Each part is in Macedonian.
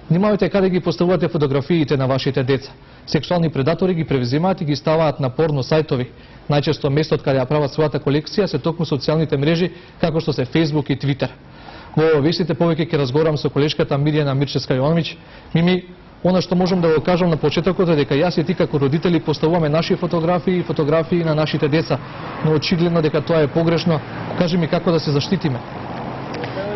Внимавајте каде ги поставувате фотографиите на вашите деца. Сексуални предатори ги превземаат и ги ставаат на порно сајтови. Најчесто местот каде ја прават својата колекција се токму социјалните мрежи, како што се Facebook и Twitter. Во вестите повеќе ќе разговарам со колешката Мирјана Мирчевска-Јовановиќ. Мими, она што можам да го кажам на почетокот е дека јас и ти како родители поставуваме наши фотографии и фотографии на нашите деца, но очигледно дека тоа е погрешно. Кажи ми како да се заштитиме.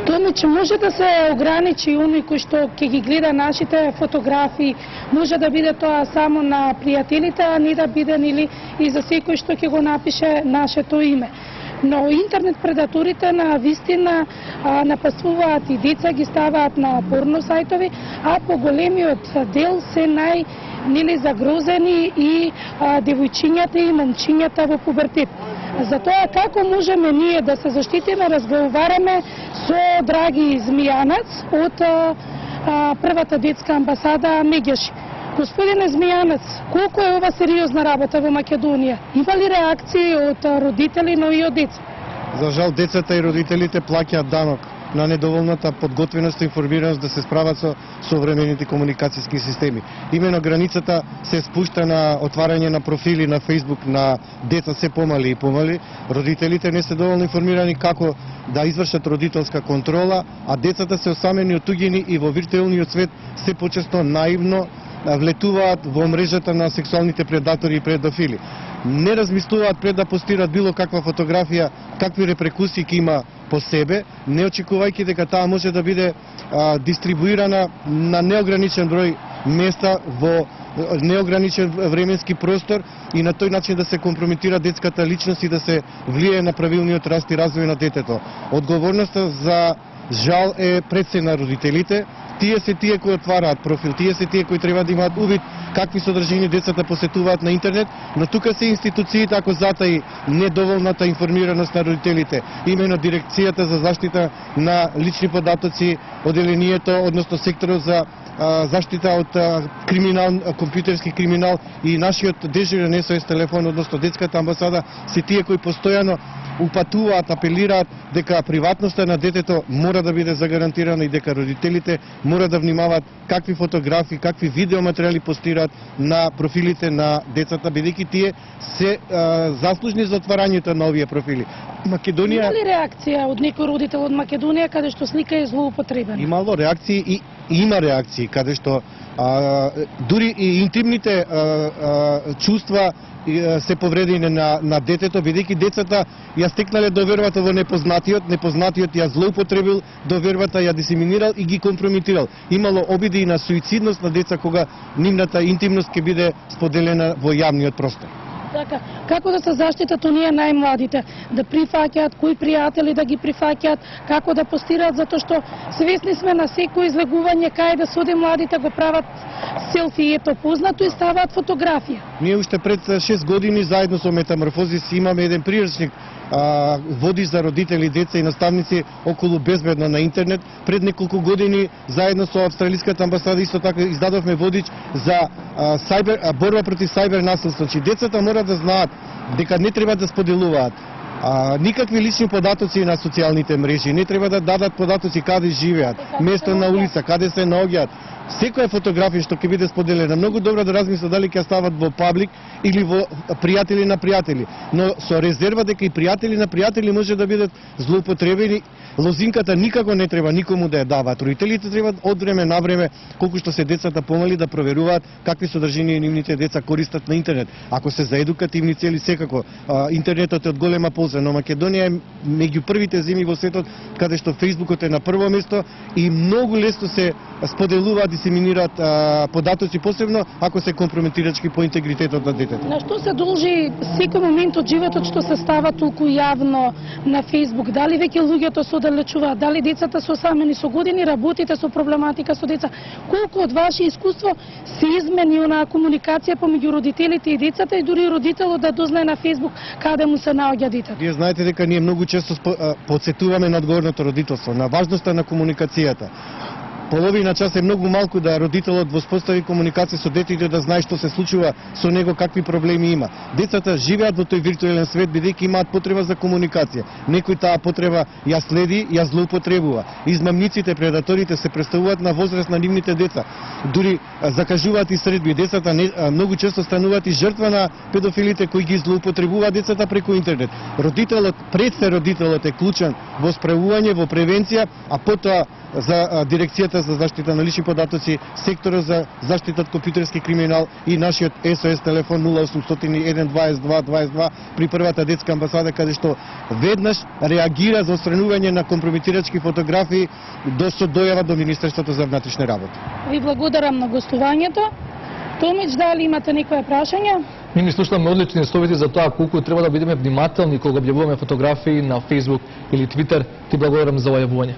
Тоа че може да се ограничи оној кој што ќе ги гледа нашите фотографии, може да биде тоа само на пријателите, а не да биде или и за секој што ќе го напише нашето име. Но интернет предаторите на вистина напасуваат и деца, ги ставаат на порно сајтови, а поголемиот дел се загрозени и девојчињата и момчињата во пубертет. Затоа како можеме ние да се заштитиме, разговараме со драги Змијанац од првата детска амбасада Мегеши. Господине Змијанац, колку е ова сериозна работа во Македонија? Има ли реакции од родители, но и од деца? За жал, децата и родителите плаќаат данок на недоволната подготвеност и информираност да се справат со современите комуникацијски системи. Имено границата се спушта на отварање на профили на Facebook на деца се помали и помали. Родителите не се доволно информирани како да извршат родителска контрола, а децата се осамени, отуѓени и во виртуелниот свет се почесто наивно влетуваат во мрежата на сексуалните предатори и педофили. Не размислуваат пред да постират било каква фотографија, какви репрекусии ќе има по себе, не очекувајќи дека таа може да биде дистрибуирана на неограничен број места во неограничен временски простор и на тој начин да се компрометира детската личност и да се влие на правилниот раст и развој на детето. Одговорноста за жал е пред се на родителите. Тие се тие кои отвараат профил, тие се тие кои треба да имаат увид какви содржини децата посетуваат на интернет, но тука се институциите ако затаи недоволната информираност на родителите. Имено Дирекцијата за заштита на лични податоци, оделението, односно секторот за заштита од криминал, компјутерски криминал и нашиот дежурен СОС телефон, односно детската амбасада, се тие кои постојано упатуваат, апелираат дека приватноста на детето мора да биде загарантирана и дека родителите мора да внимаваат какви фотографии, какви видеоматеријали постираат на профилите на децата, бидејќи тие се заслужни за отварањето на овие профили. Македонија... Има ли реакција од некој родител од Македонија каде што слика е злоупотребена? Имало реакции и има реакции каде што дури и интимните чувства се повредени на детето, бидејќи децата ја стекнале довербата во непознатиот ја злоупотребил довербата, ја дисеминирал и ги компрометирал. Имало обиди и на суицидност на деца кога нивната интимност ќе биде споделена во јавниот простор. Така, како да се заштитат оние најмладите, да прифаќаат, кои пријатели да ги прифаќаат, како да постираат, затоа што свесни сме на секој излегување кај да соди младите го прават селфи, ето познато и ставаат фотографија. Ние уште пред 6 години заедно со Метаморфозис имаме еден приручник води за родители, деца и наставници околу безбедно на интернет. Пред неколку години заедно со австралиската амбасада исто така издадовме водич за борба против сајбер насилство. Значи децата мора да знаат дека не треба да споделуваат никакви лични податоци на социјалните мрежи, не треба да дадат податоци каде живеат, место на улица, каде се наоѓаат. Секоја фотографија што ќе биде споделена, многу добро да размислат дали ќе стават во паблик или во пријатели на пријатели, но со резерва дека и пријатели на пријатели може да бидат злоупотребени. Лозинката никако не треба никому да ја даваат. Родителите треба од време на време, колку што се децата помали, да проверуваат какви содржини нивните деца користат на интернет. Ако се за едукативни цели, секако интернетот е од голема полза, но Македонија е меѓу првите земји во светот каде што Фејсбукот е на прво место и многу лесно се споделуваат, дисеминираат податоци, посебно ако се компрометирачки по интегритетот на детето. На што се должи секој момент од животот што се става толку јавно на Фејсбук? Дали веќе луѓето се оддалечуваат? Дали децата се осамени со години, работите со проблематика со деца? Колку од ваше искуство се измени онаа комуникација помеѓу родителите и децата и дури родителот да дознае на Фејсбук каде му се наоѓа детето? Вие знаете дека ние многу често подсетуваме на одговорното родителство, на важноста на комуникацијата. половина час е многу малку да родителот воспостави комуникација со детето, да знае што се случува со него, какви проблеми има. Децата живеат во тој виртуелен свет бидејќи имаат потреба за комуникација. Некој таа потреба ја следи, ја злоупотребува. Измамниците, предаторите се представуваат на возраст на нивните деца. Дури закажуваат и средби. Децата многу често стануваат и жртва на педофилите кои ги злоупотребуваат децата преку интернет. Родителот, пред се родителот е клучен во справување, во превенција, а потоа за Дирекцијата за заштита на лични податоци, секторот за заштита од компјутерски криминал и нашиот СОС телефон 0800 122 22 при првата детска амбасада, каде што веднаш реагира за отстранување на компрометирачки фотографии со дојава до Министерството за внатрешни работи. Ви благодарам на гостувањето. Томич, дали имате некоја прашање? Ние слушнаме одлични совети за тоа колку треба да бидеме внимателни кога објавуваме фотографии на Facebook или Twitter. Ти благодарам за ово јавување.